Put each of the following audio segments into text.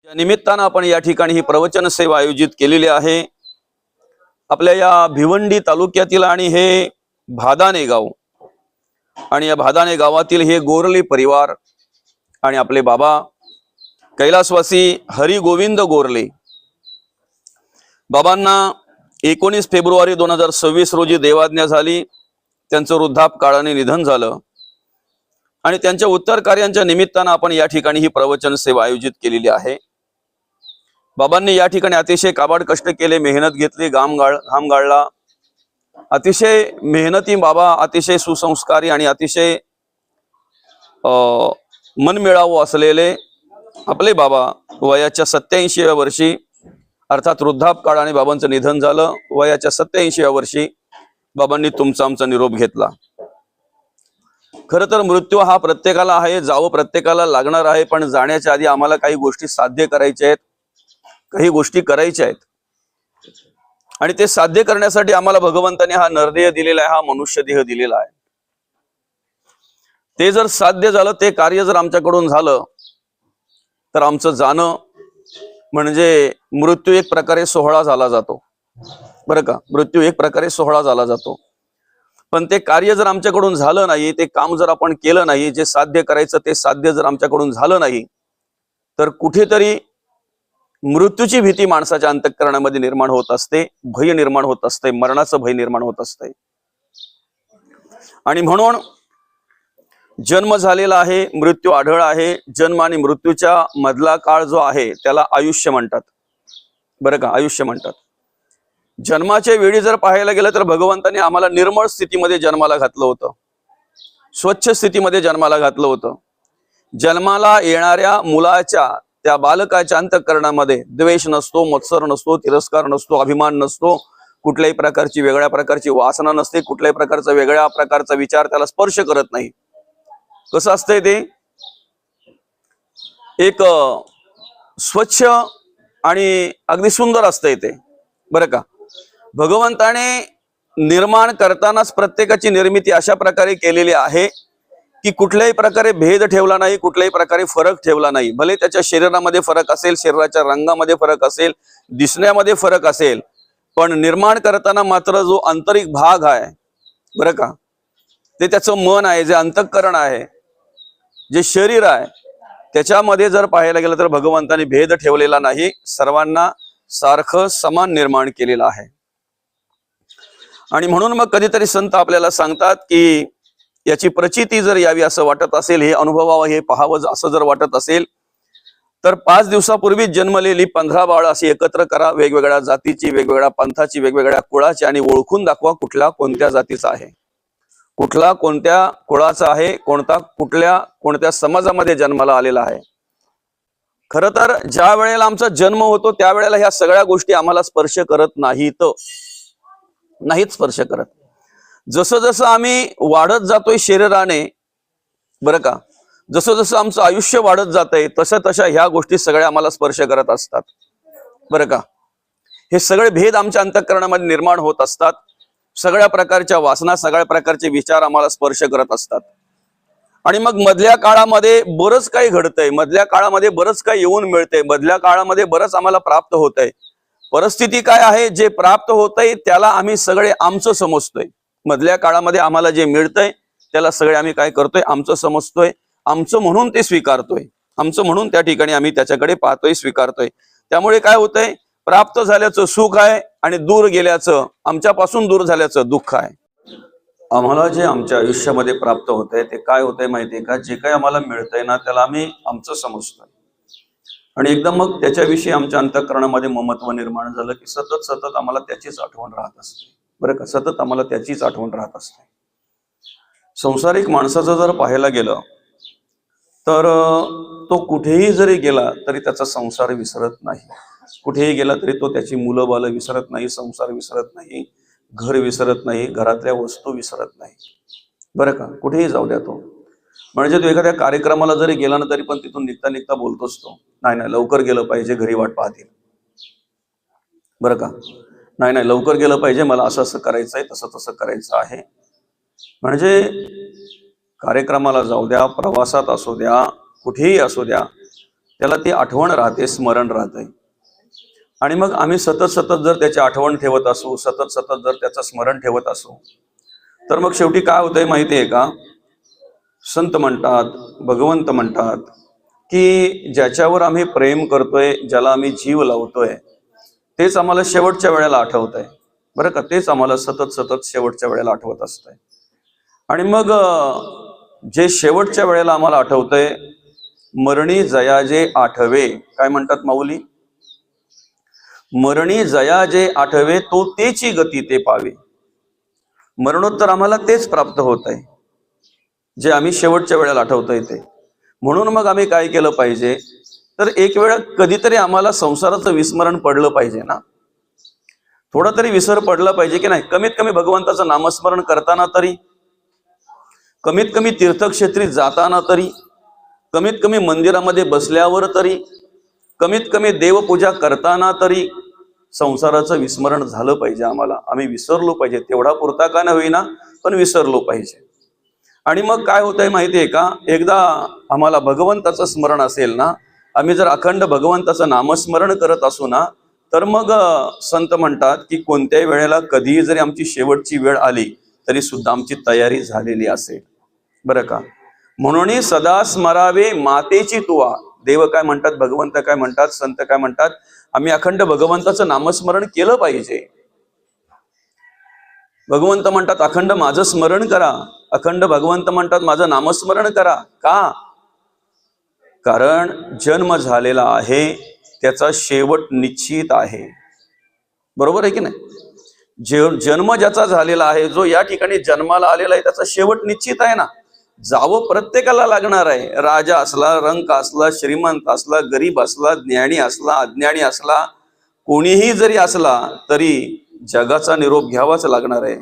या निमित्तानं आपण या ठिकाणी ही प्रवचन सेवा आयोजित केलेली आहे। आपल्या या भिवंडी तालुक्यातील आणि हे भादाने गाव आणि या भादाने गावातील हे गोरले परिवार आणि आपले बाबा कैलासवासी हरी गोविंद गोरले बाबांना 19 फेब्रुवारी 2026 रोजी देवाज्ञा झाली। त्यांचं वृद्धापकाळाने निधन झालं आणि त्यांच्या उत्तर कार्यांच्या निमित्तानं आपण या ठिकाणी ही प्रवचन सेवा आयोजित केलेली आहे। बाबांनी या ठिकाणी अतिशय काबाड कष्ट केले, मेहनत घेतली, घाम गाळला। अतिशय मेहनती बाबा, अतिशय सुसंस्कारी आणि अतिशय मनमिळावू असलेले आपले बाबा वयाच्या 87व्या वर्षी अर्थात वृद्धापकाळाने बाबांचं निधन झालं। वयाच्या 87व्या वर्षी बाबांनी तुमचा आमचा निरोप घेतला। खरं तर मृत्यू हा प्रत्येकाला आहे, जावं प्रत्येकाला लागणार आहे, पण जाण्याच्या आधी आम्हाला काही गोष्टी साध्य करायच्या आहेत, काही गोष्टी करायच्या आहेत आणि ते साध्य करण्यासाठी आम्हाला भगवंताने हा नरदेह दिलेला आहे, हा मनुष्य देह दिलेला आहे। ते जर साध्य झालं, ते कार्य जर आमच्याकडून झालं तर आमचं जाणं म्हणजे मृत्यू एक प्रकारे सोहळा झाला जातो, बरं का। मृत्यू एक प्रकारे सोहळा झाला जातो, पण ते कार्य जर आमच्याकडून झालं नाही, ते काम जर आपण केलं नाही, जे साध्य करायचं ते साध्य जर आमच्याकडून झालं नाही, तर कुठेतरी मृत्यूची भीती माणसाच्या अंतःकरणामध्ये निर्माण होत असते, भय निर्माण होत असते, मरणाचं भय निर्माण होत असते। आणि म्हणून जन्म झालेला आहे, मृत्यू आढळ आहे। जन्म आणि मृत्यूच्या मधला काळ जो आहे त्याला आयुष्य म्हणतात, बरं का, आयुष्य म्हणतात। जन्माच्या वेळी जर पाहायला गेलं तर भगवंताने आम्हाला निर्मळ स्थितीमध्ये जन्माला घातलं होतं, स्वच्छ स्थितीमध्ये जन्माला घातलं होतं। जन्माला येणाऱ्या मुलाच्या, त्या बालकाच्या अंतःकरणामध्ये द्वेष नसतो, मत्सर नसतो, तिरस्कार नसतो, अभिमान नसतो, कुठल्याही प्रकारची वेगळ्या प्रकारची वासना नसते, कुठल्याही प्रकारचा वेगळ्या प्रकारचा विचार त्याला स्पर्श करत नाही। कसं असतंय ते एक स्वच्छ आणि अगदी सुंदर असतंय ते, बरं का। भगवंताने निर्माण करतानाच प्रत्येकाची निर्मिती अशा प्रकारे केलेली आहे की कुठल्याही प्रकारे भेद ठेवला नाही, कुठल्याही प्रकारे फरक ठेवला नाही। भले त्याच्या शरीरामध्ये फरक असेल, शरीराच्या रंगामध्ये फरक असेल, दिसण्यामध्ये फरक असेल, पण निर्माण करताना मात्र जो आंतरिक भाग आहे, बरं का, ते त्याचं मन आहे, जे अंतःकरण आहे, जे शरीर आहे, त्याच्यामध्ये जर पाहायला गेलं तर भगवंताने भेद ठेवलेला नाही, सर्वांना सारखं समान निर्माण केलेलं आहे। आणि म्हणून मग कधीतरी संत आपल्याला सांगतात की याची प्रचिती जर यावी असं वाटत असेल, हे अनुभवावं, हे पाहावं असं जर वाटत असेल, तर 5 दिवसापूर्वी जन्मलेली 15 बाळ अशी एकत्र करा, वेगवेगळ्या जातीची, वेगवेगळ्या पंथाची, वेगवेगळ्या कुळाची, आणि ओळखून दाखवा कुठला कोणत्या जातीचा आहे, कुठला कोणत्या कुळाचा आहे, कोणत्या समाजामध्ये जन्माला आलेला आहे। खरं तर ज्या वेळेला आमचा जन्म होतो त्यावेळेला ह्या सगळ्या गोष्टी आम्हाला स्पर्श करत नाहीत, नाहीच स्पर्श करत। जसं जसं आम्ही वाढत जातोय शरीराने, बरं का, जसं जसं आमचं आयुष्य वाढत जातंय तसं तशा ह्या गोष्टी सगळ्या आम्हाला स्पर्श करत असतात, बरं का। हे सगळे भेद आमच्या अंतःकरणामध्ये निर्माण होत असतात, सगळ्या प्रकारच्या वासना, सगळ्या प्रकारचे विचार आम्हाला स्पर्श करत असतात। आणि मग मधल्या काळामध्ये बरंच काही घडतंय, मधल्या काळामध्ये बरंच काही येऊन मिळतंय, मधल्या काळामध्ये बरंच आम्हाला प्राप्त होतंय। परिस्थिती काय आहे, जे प्राप्त होतंय त्याला आम्ही सगळे आमचं समजतोय। मधल्या काळामध्ये आम्हाला जे मिळतंय त्याला सगळे आम्ही काय करतोय, आमचं समजतोय, आमचं म्हणून ते स्वीकारतोय, आमचं म्हणून त्या ठिकाणी आम्ही त्याच्याकडे पाहतोय, स्वीकारतोय। त्यामुळे काय होतंय, प्राप्त झाल्याचं सुख आहे आणि दूर गेल्याचं, आमच्यापासून दूर झाल्याचं दुःख आहे। आम्हाला जे आमच्या आयुष्यामध्ये प्राप्त होतंय ते काय होतंय माहितीये का, जे काही आम्हाला मिळतंय ना त्याला आम्ही आमचं समजतोय, आणि एकदम मग त्याच्याविषयी आमच्या अंतःकरणामध्ये ममत्व निर्माण झालं की सतत सतत आम्हाला त्याचीच आठवण राहत असते, बरं का, सतत आम्हाला त्याचीच आठवण राहत असते। संसारिक माणसाचं जर पाहायला गेलं तर तो कुठेही जरी गेला तरी त्याचा संसार विसरत नाही, कुठेही गेला तरी तो त्याची मुलं बाळ विसरत नाही, संसार विसरत नाही, घर विसरत नाही, घरातल्या वस्तू विसरत नाही, बरं का, कुठेही जाऊ द्या तो। म्हणजे तो एखाद्या कार्यक्रमाला जरी गेला ना तरी पण तिथून निघता निघता बोलतोच तो, नाही नाही लवकर गेलं पाहिजे, घरी वाट पाहतील, बरं का, नाही नाही लवकर गेलं पाहिजे, मला असं असं करायचंय, तसं तसं करायचं आहे। म्हणजे कार्यक्रमाला जाऊ द्या, प्रवासात असू द्या, कुठेही असू द्या, त्याला ती आठवण राहते, स्मरण राहते. आणि मग आम्ही सतत सतत जर त्याची आठवण ठेवत असू, सतत सतत जर त्याचं स्मरण ठेवत असू, तर मग शेवटी काय होतंय माहिती आहे का? संत म्हणतात, भगवंत म्हणतात की ज्याच्यावर आम्ही प्रेम करतोय, ज्याला आम्ही जीव लावतोय, तेच आम्हाला शेवटच्या वेळेला आठवतंय. बरं का? तेच आम्हाला सतत सतत शेवटच्या वेळेला आठवत असतंय. आणि मग जे शेवटच्या वेळेला आम्हाला आठवतंय, मरणी जयाजे आठवे, काय म्हणतात माऊली? मरणी जया जे आठवे तो तेची गती ते पावे. मरणोत्तर आम्हाला तेच प्राप्त होत आहे, जे आम्ही शेवटच्या वेळेला आठवतोय ते. म्हणून मग आम्ही काय केलं पाहिजे, तर एक वेळ कधीतरी आम्हाला संसाराचं विस्मरण पडलं पाहिजे ना, थोडा तरी विसर पडला पाहिजे की नाही? कमीत कमी भगवंताचं नामस्मरण करताना तरी, कमीत कमी तीर्थक्षेत्री जाताना तरी, कमीत कमी मंदिरामध्ये बसल्यावर तरी, कमीत कमी देवपूजा करताना तरी संसाराचं विस्मरण झालं पाहिजे आम्हाला. आम्ही विसरलो पाहिजे, तेवढा पुरता का न होईना पण विसरलो पाहिजे. आणि मग काय होतंय माहितीये का? एकदा आम्हाला भगवंताचं स्मरण असेल ना, आम्ही जर अखंड भगवंताचं नामस्मरण करत असू ना, तर मग संत म्हणतात की कोणत्याही वेळेला कधीही जरी आमची शेवटची वेळ आली तरी सुद्धा आमची तयारी झालेली असेल. बरं का? म्हणून सदा स्मरावे मातेची तुवा. देव काय म्हणतात, भगवंत काय म्हणतात, संत काय म्हणतात? आम्ही अखंड भगवंताचं नामस्मरण केलं पाहिजे. भगवंत म्हणतात अखंड माझं स्मरण करा, अखंड भगवंत म्हणतात माझं नामस्मरण करा. का? कारण जन्म झालेला आहे, त्याचा शेवट निश्चित आहे. बरोबर आहे की नाही? जन्म ज्याचा झालेला आहे, जो या ठिकाणी जन्माला आलेला आहे, त्याचा शेवट निश्चित आहे ना. जावं प्रत्येकाला लागणार आहे. राजा असला, रंक असला, श्रीमंत असला, गरीब असला, ज्ञानी असला, अज्ञानी असला, कोणीही जरी असला तरी जगाचा निरोप घ्यावाच लागणार आहे.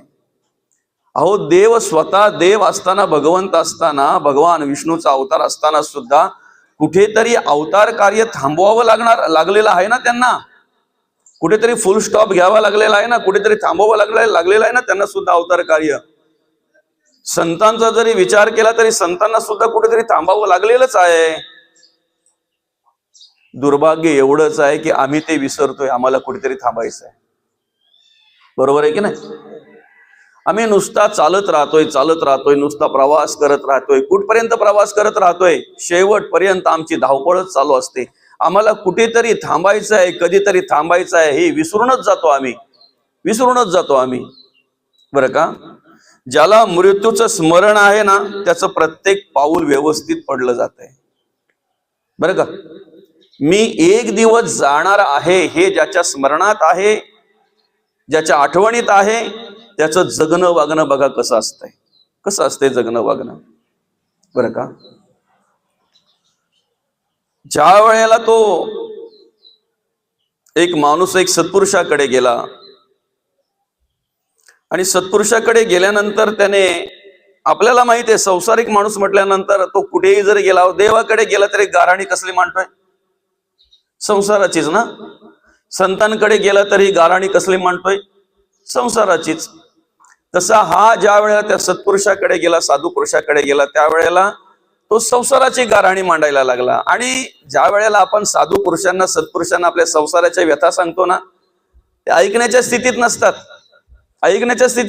अहो, देव स्वतः देव असताना, भगवंत असताना, भगवान विष्णूचा अवतार असताना सुद्धा कुठेतरी अवतार कार्य थांबवावं लागलेलं आहे ना त्यांना. कुठेतरी फुल स्टॉप घ्यावा लागलेला आहे ना, कुठेतरी थांबवावं लागलेलं आहे ना त्यांना सुद्धा अवतार कार्य. संतांचा जरी विचार केला तरी संतांना सुद्धा कुठेतरी थांबावं लागलेलंच आहे. दुर्भाग्य एवढंच आहे की आम्ही ते विसरतोय, आम्हाला कुठेतरी थांबायचं आहे. बरोबर आहे की नाही? आम्ही नुसता चालत राहतोय, नुसता प्रवास करत राहतोय. कुठपर्यंत प्रवास करत राहतोय? शेवटपर्यंत आमची धावपळच चालू असते. आम्हाला कुठेतरी थांबायचं आहे, कधीतरी थांबायचं आहे, हे विसरूनच जातो आम्ही. बरं का? ज्याला मृत्यूचं स्मरण आहे ना, त्याचं प्रत्येक पाऊल व्यवस्थित पडलं जात आहे. बरं का? मी एक दिवस जाणार आहे हे ज्याच्या स्मरणात आहे, ज्याच्या आठवणीत आहे, त्याचं जगणं वागणं बघा कसं असतंय जगणं वागणं. बरं का? ज्या वेळेला तो एक माणूस एक सत्पुरुषाकडे गेला आणि सत्पुरुषाकडे गेल्यानंतर त्याने, आपल्याला माहिती आहे संसारिक माणूस म्हटल्यानंतर तो कुठेही जर गेला, देवाकडे गेला तरी गाराणी कसली मांडतोय? संसाराचीच ना. संतांकडे गेला तरी गाराणी कसली मांडतोय? संसाराचीच. तसा हा ज्या वेळेला त्या सत्पुरुषाकडे गेला, साधू पुरुषाकडे गेला, त्यावेळेला तो संसाराची गाराणी मांडायला लागला. आणि ज्या वेळेला आपण साधू पुरुषांना, सत्पुरुषांना आपल्या संसाराच्या व्यथा सांगतो ना, ते ऐकण्याच्या स्थितीत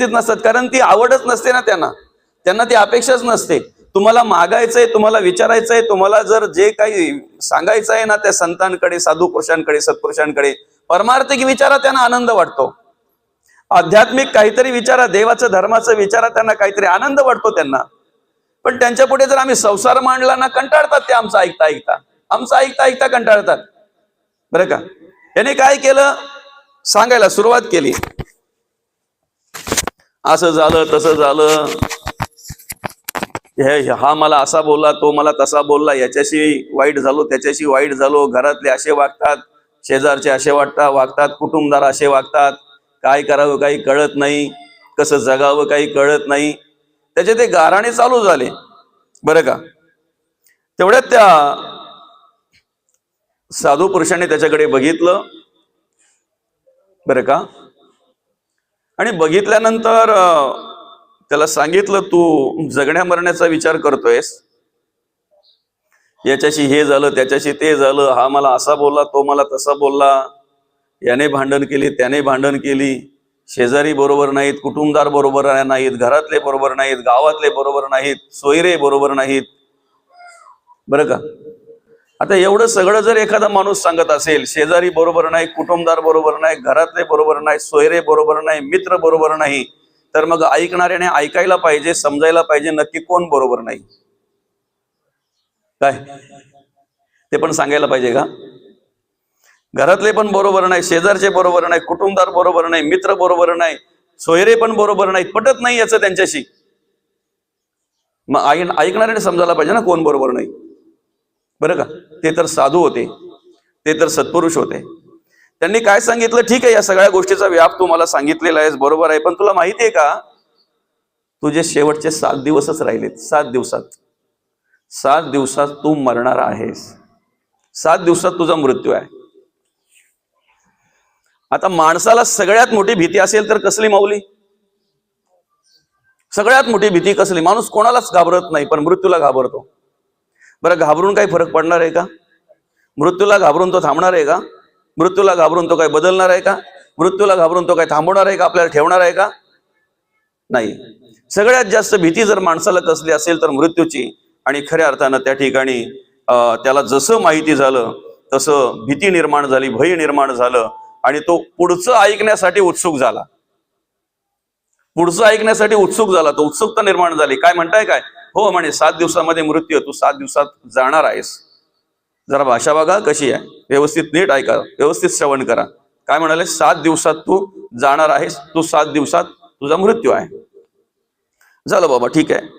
नसतात, कारण ती आवडच नसते ना त्यांना ती अपेक्षाच नसते. तुम्हाला मागायचंय, तुम्हाला विचारायचंय, तुम्हाला जर जे काही सांगायचं आहे ना त्या संतांकडे, साधू पुरुषांकडे, सत्पुरुषांकडे, परमार्थिक विचारा त्यांना आनंद वाटतो. आध्यात्मिक काहीतरी विचारा, देवाचं धर्माचं विचारा, त्यांना काहीतरी आनंद वाटतो त्यांना. पण त्यांच्या पुढे जर आम्ही संसार मांडला ना, कंटाळतात ते आमचं ऐकता ऐकता कंटाळतात. बरं का? याने काय केलं? सांगायला सुरुवात केली, असं झालं, तसं झालं, हा मला असा बोलला, तो मला तसा बोलला, याच्याशी वाईट झालो, त्याच्याशी वाईट झालो, घरातले असे वागतात, शेजारचे असे वागतात, कुटुंबदार असे वागतात, काय करावं काही कळत नाही, कसं जगावं काही कळत नाही. त्याचे ते गाराणे चालू झाले. बरं का? तेवढ्यात त्या साधू पुरुषाने त्याच्याकडे बघितलं. बरं का? आणि बघितल्यानंतर त्याला सांगितलं, तू जगण्या मरण्याचा विचार करतोयस, याच्याशी हे झालं, त्याच्याशी ते झालं, हा मला असा बोलला, तो मला तसा बोलला, याने भांडण केली, त्याने भांडण केली, शेजारी बरोबर नाहीत, कुटुंबदार बरोबर नाहीत, घरातले बरोबर नाहीत, गावातले बरोबर नाहीत, सोयरे बरोबर नाहीत. बरं का? आता एवढं सगळं जर एखादा माणूस सांगत असेल, शेजारी बरोबर नाही, कुटुंबदार बरोबर नाही, घरातले बरोबर नाही, सोयरे बरोबर नाही, मित्र बरोबर नाही, तर मग ऐकणाऱ्याने ऐकायला पाहिजे, समजायला पाहिजे नक्की कोण बरोबर नाही. काय ते पण सांगायला पाहिजे का? घरातले पण बरोबर नाही, शेजारचे बरोबर नाही, कुटुंबदार बरोबर नाही, मित्र बरोबर नाही, सोयरे पण बरोबर नाहीत, पटत नाही याचं त्यांच्याशी. मग ऐकणाऱ्याने समजायला पाहिजे ना कोण बरोबर नाही. बरं का? ते तर साधू होते, ते तर सत्पुरुष होते. त्यांनी काय सांगितलं, ठीक आहे या सगळ्या गोष्टीचा व्याप तू मला सांगितलेला आहेस, बरोबर आहे, पण तुला माहिती आहे का तुझे शेवटचे 7 दिवसच राहिलेत. 7 दिवसात तू मरणार आहेस. 7 दिवसात तुझा मृत्यू आहे. आता माणसाला सगळ्यात मोठी भीती असेल तर कसली माऊली? सगळ्यात मोठी भीती कसली? माणूस कोणालाच घाबरत नाही पण मृत्यूला घाबरतो. बरं, घाबरून काही फरक पडणार आहे का? मृत्यूला घाबरून तो थांबणार आहे का? मृत्यूला घाबरून तो काय बदलणार आहे का? मृत्यूला घाबरून तो काय थांबवणार आहे का? आपल्याला ठेवणार आहे का? नाही. सगळ्यात जास्त भीती जर माणसाला कसली असेल तर मृत्यूची. आणि खऱ्या अर्थानं त्या ठिकाणी त्याला जसं माहिती झालं तसं भीती निर्माण झाली, भय निर्माण झालं आणि तो पुढचं ऐकण्यासाठी उत्सुक झाला. पुढचं ऐकण्यासाठी उत्सुक झाला, तो उत्सुकता निर्माण झाली. काय म्हणताय काय? हो म्हणे 7 दिवसामध्ये मृत्यू, तू 7 दिवसात जाणार आहेस. जरा भाषा बघा कशी आहे, व्यवस्थित नीट ऐका, व्यवस्थित श्रवण करा. काय म्हणाले? 7 दिवसात तू जाणार आहेस, तू 7 दिवसात तुझा मृत्यू आहे. झालं बाबा, ठीक आहे.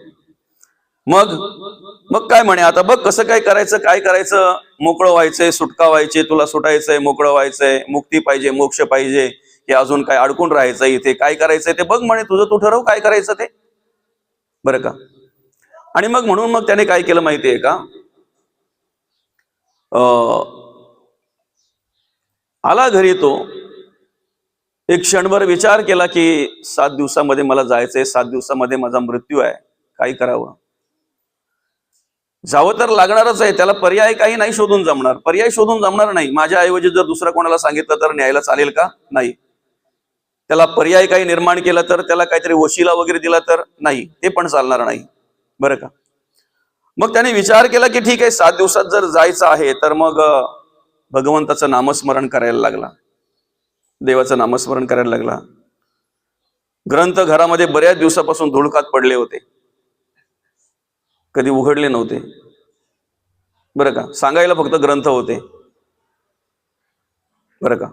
मग काय म्हणे, आता बघ कसं काय करायचं, काय करायचं? मोकळं व्हायचंय, सुटका व्हायची, तुला सुटायचंय, मोकळं व्हायचंय, मुक्ती पाहिजे, मोक्ष पाहिजे, की अजून काय अडकून राहायचंय इथे, काय करायचंय ते बघ म्हणे, तुझं तू ठरव काय करायचं ते. बरं का? आणि म्हणून त्याने काय केलं माहितीये का? आला घरी तो, एक क्षणभर विचार केला की 7 दिवसामध्ये मला जायचंय, 7 दिवसामध्ये माझा मृत्यू आहे, काय करावं? जावं तर लागणारच आहे, त्याला पर्याय काही नाही शोधून जमणार, पर्याय शोधून जमणार नाही. माझ्या ऐवजी जर दुसऱ्या कोणाला सांगितलं तर न्यायला चालेल का? नाही. त्याला पर्याय काही निर्माण केला तर, त्याला काहीतरी वशिला वगैरे दिला तर नाही, ते पण चालणार नाही. बरं का? मग त्याने विचार केला की ठीक आहे 7 दिवसात जर जायचं आहे तर मग भगवंताचं नामस्मरण करायला लागला, देवाचं नामस्मरण करायला लागला. ग्रंथ घरामध्ये बऱ्याच दिवसापासून धुळकात पडले होते, कधी उघडले नव्हते. बरं का? सांगायला फक्त ग्रंथ होते. बरं का?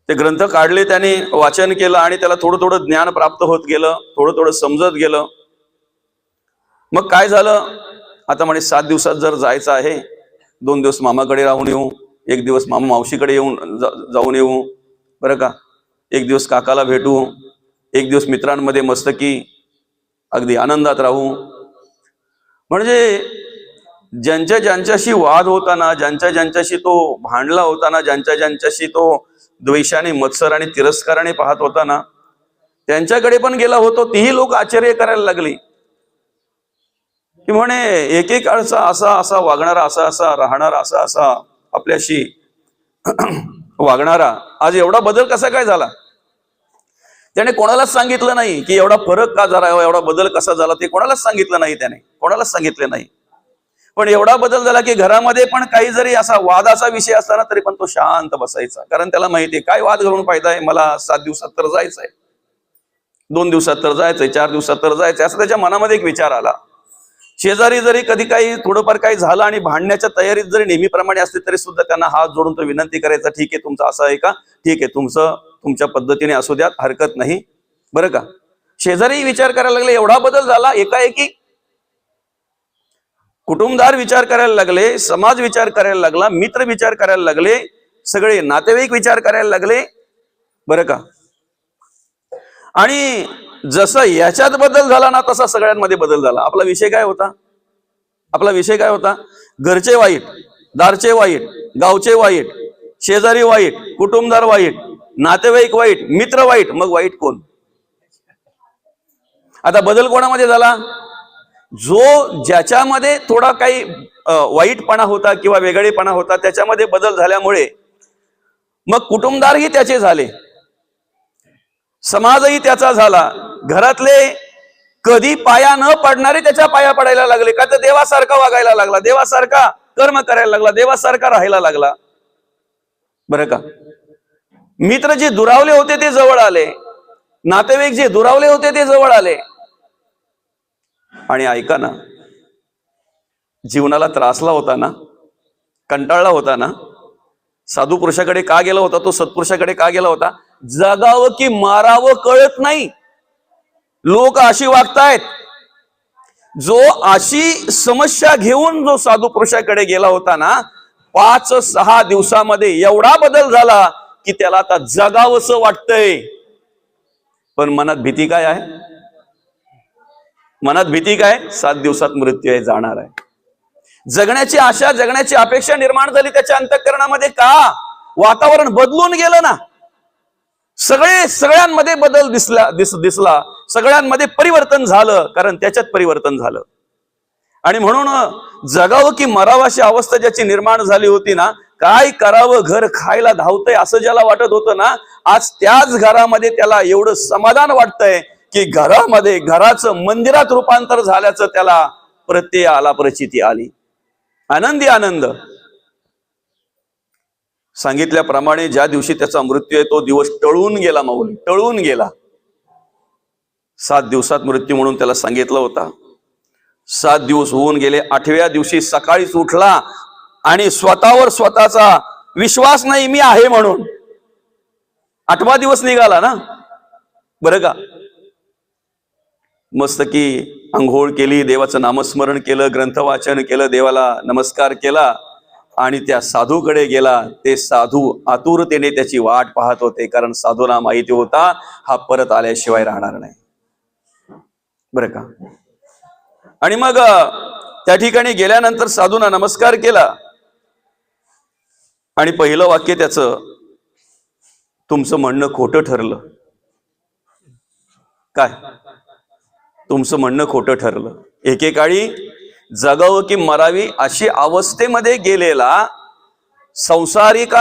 ते ग्रंथ काढले, त्याने वाचन केलं आणि त्याला थोडं थोडं ज्ञान प्राप्त होत गेलं, थोडं थोडं समजत गेलं. मग काय झालं? आता म्हणे 7 दिवसात जर जायचं आहे, 2 दिवस मामाकडे राहून येऊ, 1 दिवस मामा मावशीकडे जाऊन येऊ. बरं का? 1 दिवस काकाला भेटू, 1 दिवस मित्रांमध्ये मस्तकी अगदी आनंदात राहू. म्हणजे ज्यांच्याशी वाद होताना, ज्यांच्याशी तो भांडला होताना, ज्यांच्याशी तो द्वेषाने, मत्सर आणि तिरस्काराने पाहत होताना, त्यांच्याकडे पण गेला होतो. तीही लोक आश्चर्य करायला लागली की म्हणे एकेकाळचा असा वागणारा, असा राहणारा, असा आपल्याशी वागणारा आज एवढा बदल कसा काय झाला? त्याने कोणालाच सांगितलं नाही की एवढा फरक का झाला, एवढा बदल कसा झाला, ते कोणालाच सांगितलं नाही. त्याने कोणालाच सांगितलं नाही. पण एवढा बदल झाला की घरामध्ये पण काही जरी असा वादाचा विषय असला ना तरी पण तो शांत बसायचा. कारण त्याला माहितीये काय वाद घालून फायदा आहे, मला 7 दिवसात तर जायचंय, 2 दिवसात तर जायचंय, 4 दिवसात तर जायचंय, असं त्याच्या मनामध्ये एक विचार आला. शेजारी जरी कधी काही थोडंफार काही झालं आणि भांडण्याच्या तयारीत जरी नेहमीप्रमाणे असते तरी सुद्धा त्यांना हात जोडून तो विनंती करायचा, ठीक आहे तुमचं असं आहे का, ठीक आहे तुमच्या पद्धतीने असू द्या, हरकत नाही. बरं का? शेजारी विचार करायला लागले, एवढा बदल झाला एकाएकी. कुटुंबदार विचार करायला लागले, समाज विचार करायला लागला, मित्र विचार करायला लागले, सगळे नातेवाईक विचार करायला लागले. बरं का? आणि जसं याच्यात बदल झाला ना तसा सगळ्यांमध्ये बदल झाला. आपला विषय काय होता? घरचे वाईट, दारचे वाईट, गावचे वाईट, शेजारी वाईट, कुटुंबदार वाईट, नातेवाईक वाईट, मित्र वाईट. मग वाईट कोण? आता बदल कोणामध्ये झाला? जो ज्याच्यामध्ये थोडा काही वाईटपणा होता किंवा वेगळेपणा होता, त्याच्यामध्ये बदल झाल्यामुळे मग कुटुंबदारही त्याचे झाले, समाजही त्याचा झाला, घरातले कधी पाया न पडणारे त्याच्या पाया पडायला लागले. का तर देवासारखा वागायला लागला, देवासारखा कर्म करायला लागला, देवासारखा राहायला लागला. बरं का? मित्र जे दुरावले होते ते जवळ आले, नातेवाईक जे दुरावले होते ते जवळ आले. आणि ऐका ना, जीवनाला त्रासला होता ना, कंटाळला होता ना, साधू पुरुषाकडे का गेला होता, तो सत्पुरुषाकडे का गेला होता? जगावं की मारावं कळत नाही. लोक अशी वागतायत. जो अशी समस्या घेऊन जो साधू पुरुषाकडे गेला होता ना, 5-6 दिवसामध्ये एवढा बदल झाला की त्याला आता जगावंसं वाटतंय. पण मनात भीती काय आहे? मनात भीती काय? 7 दिवसात मृत्यू आहे, जाणार आहे. जगण्याची आशा, जगण्याची अपेक्षा निर्माण झाली त्याच्या अंतःकरणामध्ये. का? वातावरण बदलून गेलं ना. सगळ्यांमध्ये बदल दिसला, सगळ्यांमध्ये परिवर्तन झालं, कारण त्याच्यात परिवर्तन झालं. आणि म्हणून जगावं की मरावं अशी अवस्था ज्याची निर्माण झाली होती ना, काय करावं, घर खायला धावतंय असं ज्याला वाटत होतं ना, आज त्याच घरामध्ये त्याला एवढं समाधान वाटतंय की घराचं मंदिरात रूपांतर झाल्याचं त्याला प्रत्यय आला, प्रचिती आली. आनंदी आनंद. सांगितल्याप्रमाणे ज्या दिवशी त्याचा मृत्यू आहे तो दिवस टळून गेला, माऊली, टळून गेला. 7 दिवसात मृत्यू म्हणून त्याला सांगितलं होता. 7 दिवस होऊन गेले. 8व्या दिवशी सकाळीच उठला आणि स्वतःवर स्वतःचा विश्वास नाही मी आहे म्हणून. 8वा दिवस निघाला ना. बरं का? मस्त की अंघोळ केली, देवाचं नामस्मरण केलं, ग्रंथ वाचन केलं, देवाला नमस्कार केला आणि त्या साधूकडे गेला. ते साधू आतुरतेने त्याची वाट पाहत होते, कारण साधूला माहिती होता हा परत आल्याशिवाय राहणार नाही. बरं का? आणि मग त्या ठिकाणी गेल्यानंतर साधूंना नमस्कार केला आणि पहिलं वाक्य त्याचं, तुमचं म्हणणं खोटं ठरलं. काय? तुमचं म्हणणं खोटं ठरलं. एकेकाळी जगावं की मरावी अशी अवस्थेमध्ये गेलेला, संसारिक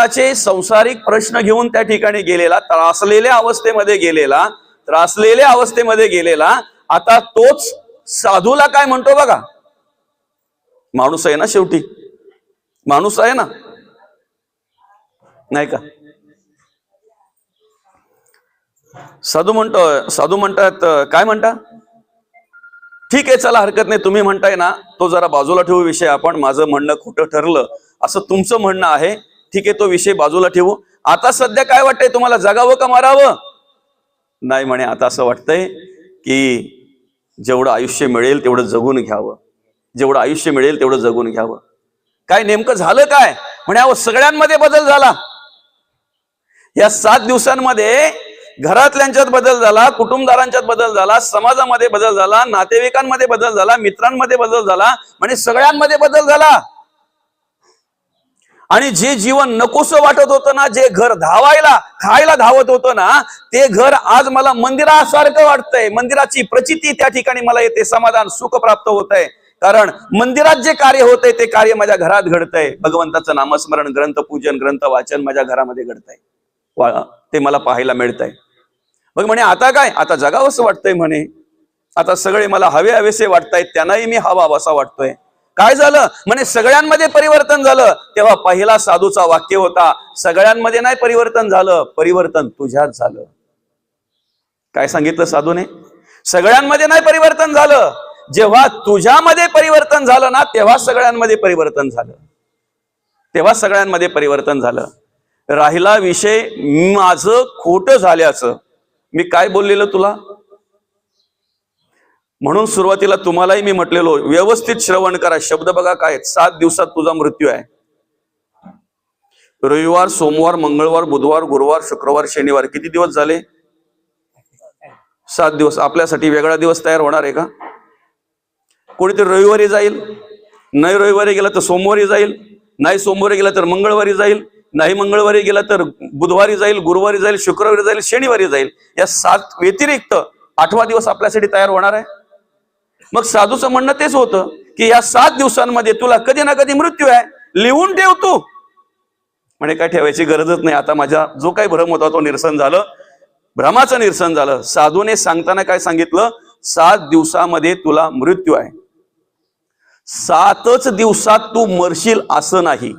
प्रश्न घेऊन त्या ठिकाणी गेलेला, त्रासलेल्या अवस्थेमध्ये गेलेला, आता तोच साधूला काय म्हणतो बघा. माणूस आहे ना, शेवटी माणूस आहे ना, नाही का? साधू म्हणतात, काय म्हणता? ठीक आहे, चला हरकत नाही, तुम्ही म्हणताय ना, तो जरा बाजूला ठेवू विषय. आपण माझं म्हणणं खोटं ठरलं असं तुमचं म्हणणं आहे, ठीक आहे, तो विषय बाजूला ठेवू. आता सध्या काय वाटतंय तुम्हाला, जगावं का मारावं? नाही म्हणे, आता असं वाटतंय की जेवढं आयुष्य मिळेल तेवढं जगून घ्यावं, जेवढं आयुष्य मिळेल तेवढं जगून घ्यावं. काय नेमकं झालं काय? म्हणे अहो, सगळ्यांमध्ये बदल झाला. या 7 दिवसांमध्ये घरातल्यांच्यात बदल झाला, कुटुंबदारांच्यात बदल झाला, समाजामध्ये बदल झाला, नातेवाईकांमध्ये बदल झाला, मित्रांमध्ये बदल झाला, म्हणजे सगळ्यांमध्ये बदल झाला. आणि जे जीवन नकोसं वाटत होतं ना, जे घर खायला धावत होतं ना, ते घर आज मला मंदिरासारखं वाटतंय. मंदिराची प्रचिती त्या ठिकाणी मला येते, समाधान, सुख प्राप्त होत आहे. कारण मंदिरात जे कार्य होतंय ते कार्य माझ्या घरात घडतंय. भगवंताचं नामस्मरण, ग्रंथपूजन, ग्रंथ वाचन माझ्या घरामध्ये घडतंय, ते मला पाहायला मिळतंय. मग म्हणे आता काय, आता जगावंसं वाटतंय म्हणे, आता सगळे मला हवेसे वाटतायत, त्यांनाही मी हवा असा वाटतोय. काय झालं? म्हणे सगळ्यांमध्ये परिवर्तन झालं. तेव्हा पहिला साधूचा वाक्य होता, सगळ्यांमध्ये नाही परिवर्तन झालं, परिवर्तन तुझ्यात झालं. काय सांगितलं साधूने? सगळ्यांमध्ये नाही परिवर्तन झालं, जेव्हा तुझ्यामध्ये परिवर्तन झालं ना, तेव्हा सगळ्यांमध्ये परिवर्तन झालं, तेव्हा सगळ्यांमध्ये परिवर्तन झालं. राहिला विषय माझं खोटं झाल्याचं. मी काय बोललेलं तुला? म्हणून सुरुवातीला तुम्हालाही मी म्हटलेलो, व्यवस्थित श्रवण करा. शब्द बघा काय, 7 दिवसात तुझा मृत्यू आहे. रविवार, सोमवार, मंगळवार, बुधवार, गुरुवार, शुक्रवार, शनिवार, किती दिवस झाले? 7 दिवस. आपल्यासाठी वेगळा दिवस तयार होणार आहे का? कोणीतरी रविवारी जाईल, नाही रविवारी गेला तर सोमवारी जाईल, नाही सोमवारी गेला तर मंगळवारी जाईल, नाही मंगळवारी गेला तर बुधवारी जाईल, गुरुवारी जाईल, शुक्रवारी जाईल, शनिवारी जाईल. या 7 व्यतिरिक्त 8वा दिवस आपल्यासाठी तयार होणार आहे. मग साधूचं म्हणणं तेच होतं की या 7 दिवसांमध्ये तुला कधी ना कधी मृत्यू आहे, लिहून ठेव तू. म्हणे काय ठेवायची गरजच नाही, आता माझा जो काही भ्रम होता तो निरसन झालं, भ्रमाचं निरसन झालं. साधूने सांगताना काय सांगितलं, 7 दिवसामध्ये तुला मृत्यू आहे. 7च दिवसात तू मरशील असं नाही.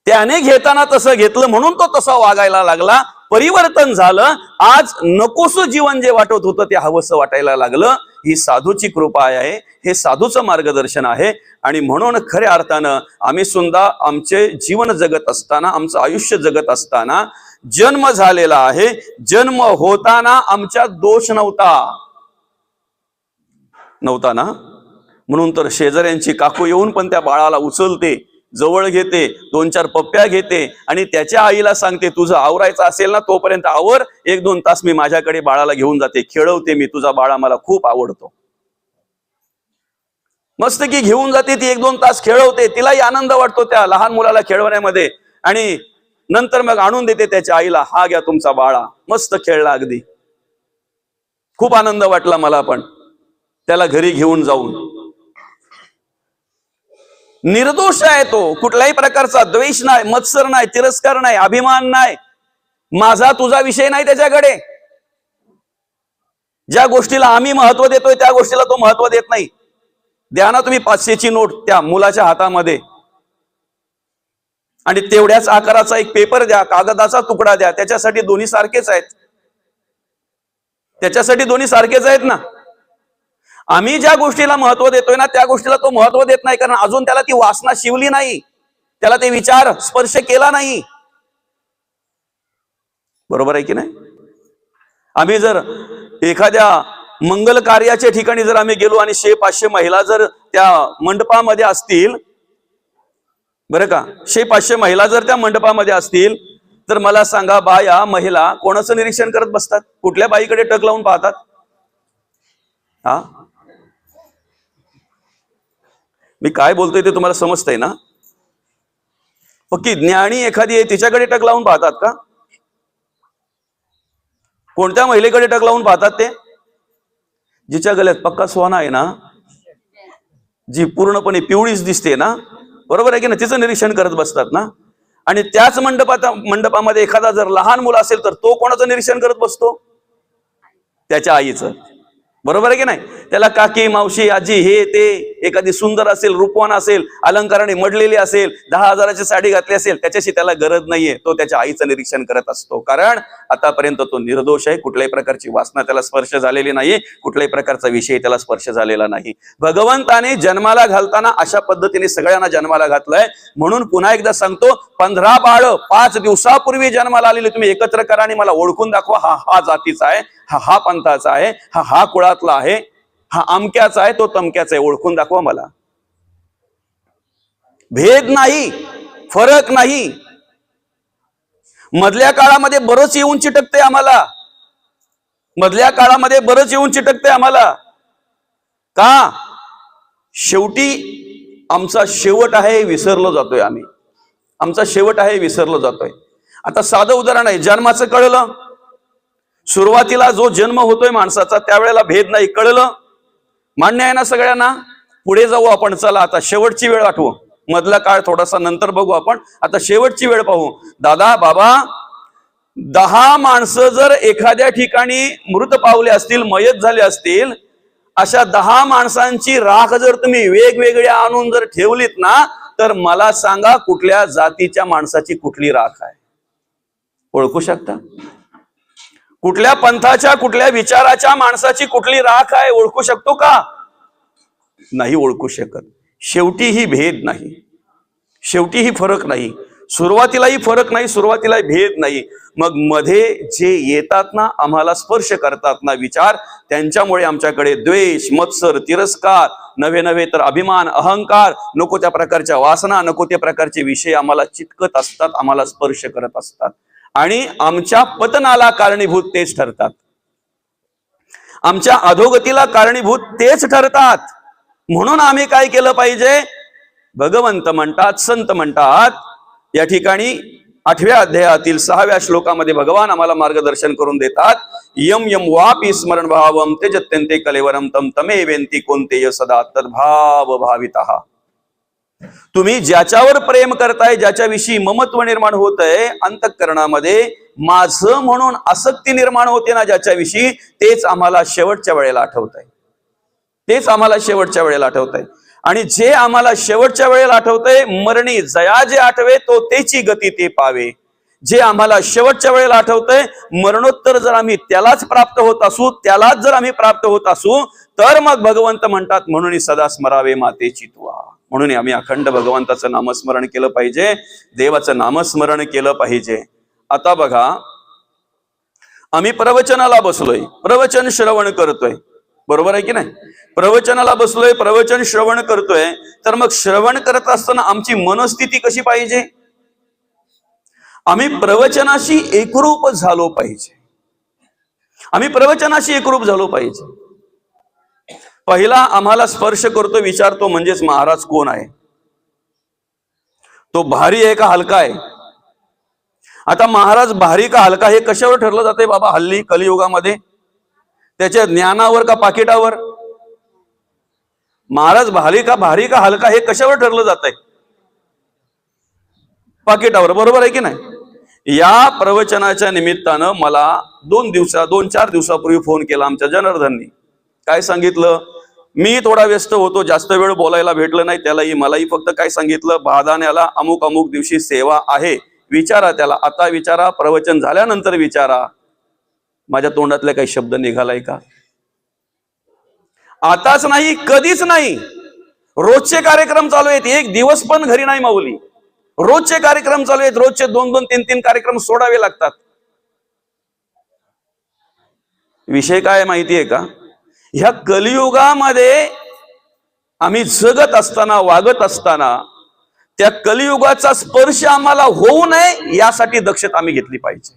त्याने घेताना तसं घेतलं म्हणून तो तसा वागायला लागला, परिवर्तन झालं. आज नकोसं जीवन जे वाटत होतं ते हवंसं वाटायला लागलं. ही साधूची कृपा आहे, हे साधूचं मार्गदर्शन आहे. आणि म्हणून खऱ्या अर्थानं आम्ही सुद्धा आमचे जीवन जगत असताना, आमचं आयुष्य जगत असताना जन्म झालेला आहे. जन्म होताना आमच्यात दोष नव्हता ना, म्हणून तर शेजाऱ्यांची काकू येऊन पण त्या बाळाला उचलते, जवळ घेते, 2-4 पप्प्या घेते आणि त्याच्या आईला सांगते तुझं आवरायचं असेल ना तोपर्यंत आवर, 1-2 तास मी माझ्याकडे बाळाला घेऊन जाते, खेळवते मी, तुझा बाळा मला खूप आवडतो. मस्त की घेऊन जाते ती, 1-2 तास खेळवते, तिलाही आनंद वाटतो त्या लहान मुलाला खेळवण्यामध्ये. आणि नंतर मग आणून देते त्याच्या आईला, हा घ्या तुमचा बाळा, मस्त खेळला, अगदी खूप आनंद वाटला मला पण त्याला घरी घेऊन जाऊन. निर्दोष आहे तो, कुठल्याही प्रकारचा द्वेष नाही, मत्सर नाही, तिरस्कार नाही, अभिमान नाही, माझा तुझा विषय नाही त्याच्याकडे. ज्या गोष्टीला आम्ही महत्व देतोय त्या गोष्टीला तो महत्व देत नाही. द्या ना तुम्ही 500ची नोट त्या मुलाच्या हातामध्ये आणि तेवढ्याच आकाराचा एक पेपर द्या, कागदाचा तुकडा द्या, त्याच्यासाठी दोन्ही सारखेच आहेत, त्याच्यासाठी दोन्ही सारखेच आहेत ना. आम्ही ज्या गोष्टीला महत्व देतोय ना त्या गोष्टीला तो महत्व देत नाही, कारण अजून त्याला ती वासना शिवली नाही, त्याला ते विचार स्पर्श केला नाही. बरोबर आहे की नाही? आम्ही जर एखाद्या मंगल कार्याच्या ठिकाणी जर आम्ही गेलो आणि 100-500 महिला जर त्या मंडपामध्ये असतील, बरं का, 100-500 महिला जर त्या मंडपामध्ये असतील, तर मला सांगा या महिला कोणाचं निरीक्षण करत बसतात? कुठल्या बाईकडे टक लावून पाहतात? हा, मी काय बोलतोय ते तुम्हाला समजतंय ना? पक्की ज्ञानी एखादी आहे तिच्याकडे टक लावून पाहतात का? कोणत्या महिलेकडे टक लावून पाहतात ते? जिच्या गळ्यात पक्का सोना आहे ना, जी पूर्णपणे पिवळीच दिसते ना, बरोबर आहे की ना, तिचं निरीक्षण करत बसतात ना. आणि त्याच मंडपामध्ये एखादा जर लहान मुलं असेल तर तो कोणाचं निरीक्षण करत बसतो? त्याच्या आईचं. बरोबर आहे की नाही? त्याला काकी, मावशी, आजी हे ते, एखादी सुंदर असेल, रूपवान असेल, अलंकाराने मडलेली असेल, 10,000ची साडी घातली असेल, त्याच्याशी त्याला गरज नाहीये, तो त्याच्या आईचं निरीक्षण करत असतो. कारण आतापर्यंत तो निर्दोष आहे, कुठल्याही प्रकारची वासना त्याला स्पर्श झालेली नाहीये, कुठल्याही प्रकारचा विषय त्याला स्पर्श झालेला नाही. भगवंताने जन्माला घालताना अशा पद्धतीने सगळ्यांना जन्माला घातलंय. म्हणून पुन्हा एकदा सांगतो, 15 बाळ 5 दिवसापूर्वी जन्माला आलेले तुम्ही एकत्र करा आणि मला ओळखून दाखवा, हा जातीचा आहे, हा पंथाचा आहे, हा कुळातला आहे, हा अमक्याचा आहे, तो तमक्याचा आहे, ओळखून दाखवा मला. भेद नाही, फरक नाही. मधल्या काळामध्ये बरंच येऊन चिटकते आम्हाला, मधल्या काळामध्ये बरंच येऊन चिटकते आम्हाला. का? शेवटी आमचा शेवट आहे विसरलो जातोय आम्ही, आमचा शेवट आहे विसरलो जातोय. आता साधं उदाहरण आहे, जन्माचं कळलं, सुरुवातीला जो जन्म होतोय माणसाचा त्यावेळेला भेद नाही, कळलं, मान्य आहे ना सगळ्यांना? पुढे जाऊ आपण, चला आता शेवटची वेळ आठवू, मधला काळ थोडासा नंतर बघू आपण, आता शेवटची वेळ पाहू. दादा बाबा, 10 माणसं जर एखाद्या ठिकाणी मृत पावले असतील, मयत झाले असतील, अशा 10 माणसांची राख जर तुम्ही वेगवेगळ्या आणून जर ठेवलीत ना, तर मला सांगा कुठल्या जातीच्या माणसाची कुठली राख आहे? ओळखू शकता? कुठल्या पंथाच्या, कुठल्या विचाराच्या माणसाची कुठली राख आहे? ओळखू शकतो का? नाही ओळखू शकत. शेवटी ही भेद नाही, शेवटी ही फरक नाही, सुरुवातीलाही फरक नाही, सुरुवातीला भेद नाही. मग मध्ये जे येतात ना, आम्हाला स्पर्श करतात ना विचार, त्यांच्यामुळे आमच्याकडे द्वेष, मत्सर, तिरस्कार, नवे तर अभिमान, अहंकार, नको त्या प्रकारच्या वासना, नको त्या प्रकारचे विषय आम्हाला चिटकत असतात, आम्हाला स्पर्श करत असतात. आणि आमच्या पतनाला कारणीभूत तेच ठरतात, आमच्या अधोगतीला कारणीभूत तेच ठरतात. म्हणून आम्ही काय केलं पाहिजे? भगवंत म्हणतात, संत म्हणतात, या ठिकाणी 8व्या अध्यायातील 6व्या श्लोकामध्ये भगवान आम्हाला मार्गदर्शन करून देतात यम यम वापी स्मरण भावम त्यजत्यन्ते कलेवरम तम तमे वेंती कोणते सदा तद्भाव भावितः. तुम्ही ज्याच्यावर प्रेम करताय, ज्याच्याविषयी ममत्व निर्माण होत आहे अंतःकरणामध्ये, माझं म्हणून आसक्ती निर्माण होते ना ज्याच्याविषयी, तेच आम्हाला शेवटच्या वेळेला आठवत आहे. तेच आम्हाला शेवटच्या वेळेला आठवत आहे. आणि जे आम्हाला शेवटच्या वेळेला आठवतंय, मरणी जया जे आठवे तो तेची गती ते पावे. जे आम्हाला शेवटच्या वेळेला आठवतंय, मरणोत्तर जर आम्ही त्यालाच प्राप्त होत असू, त्यालाच जर आम्ही प्राप्त होत असू, तर मग भगवंत म्हणतात म्हणून सदा स्मरावे मातेची तुआ. म्हणून आम्ही अखंड भगवंताचं नामस्मरण केलं पाहिजे, देवाचं नामस्मरण केलं पाहिजे. आता बघा, आम्ही प्रवचनाला बसलोय, प्रवचन श्रवण करतोय, बरोबर आहे की नाही? प्रवचनाला बसलोय, प्रवचन श्रवण करतोय, तर मग श्रवण करत असताना आमची मनस्थिती कशी पाहिजे? आम्ही प्रवचनाशी एकरूप झालो पाहिजे. आम्ही प्रवचनाशी एकरूप झालो पाहिजे. पहिला आम्हाला स्पर्श करतो, विचारतो म्हणजेच महाराज कोण आहे? तो भारी आहे का हलका आहे? आता महाराज भारी का हलका हे कशावर ठरलं जाते बाबा हल्ली कलियुगामध्ये? त्याच्या ज्ञानावर का पाकिटावर? महाराज भारी का हलका हे कशावर ठरलं जात आहे? पाकिटावर, बरोबर आहे की नाही? या प्रवचनाच्या निमित्तानं मला 2-4 दिवसापूर्वी फोन केला आमच्या जनार्दननी. काय सांगितलं? मी थोडा व्यस्त होतो, जास्त वेळ बोलायला भेटलं नाही त्यालाही मलाही. फक्त काय सांगितलं, बादाण्याला अमुक अमुक दिवशी सेवा आहे, विचारा त्याला. आता विचारा, प्रवचन झाल्यानंतर विचारा. माझ्या तोंडातले काही शब्द निघालाय का? आताच नाही, कधीच नाही. रोजचे कार्यक्रम चालू आहेत, एक दिवस पण घरी नाही माऊली. रोजचे कार्यक्रम चालू आहेत, रोजचे 2-2, 3-3 कार्यक्रम सोडावे लागतात. विषय काय माहितीये का? ह्या कलियुगामध्ये आम्ही जगत असताना, वागत असताना, त्या कलियुगाचा स्पर्श आम्हाला होऊ नये यासाठी दक्षता आम्ही घेतली पाहिजे.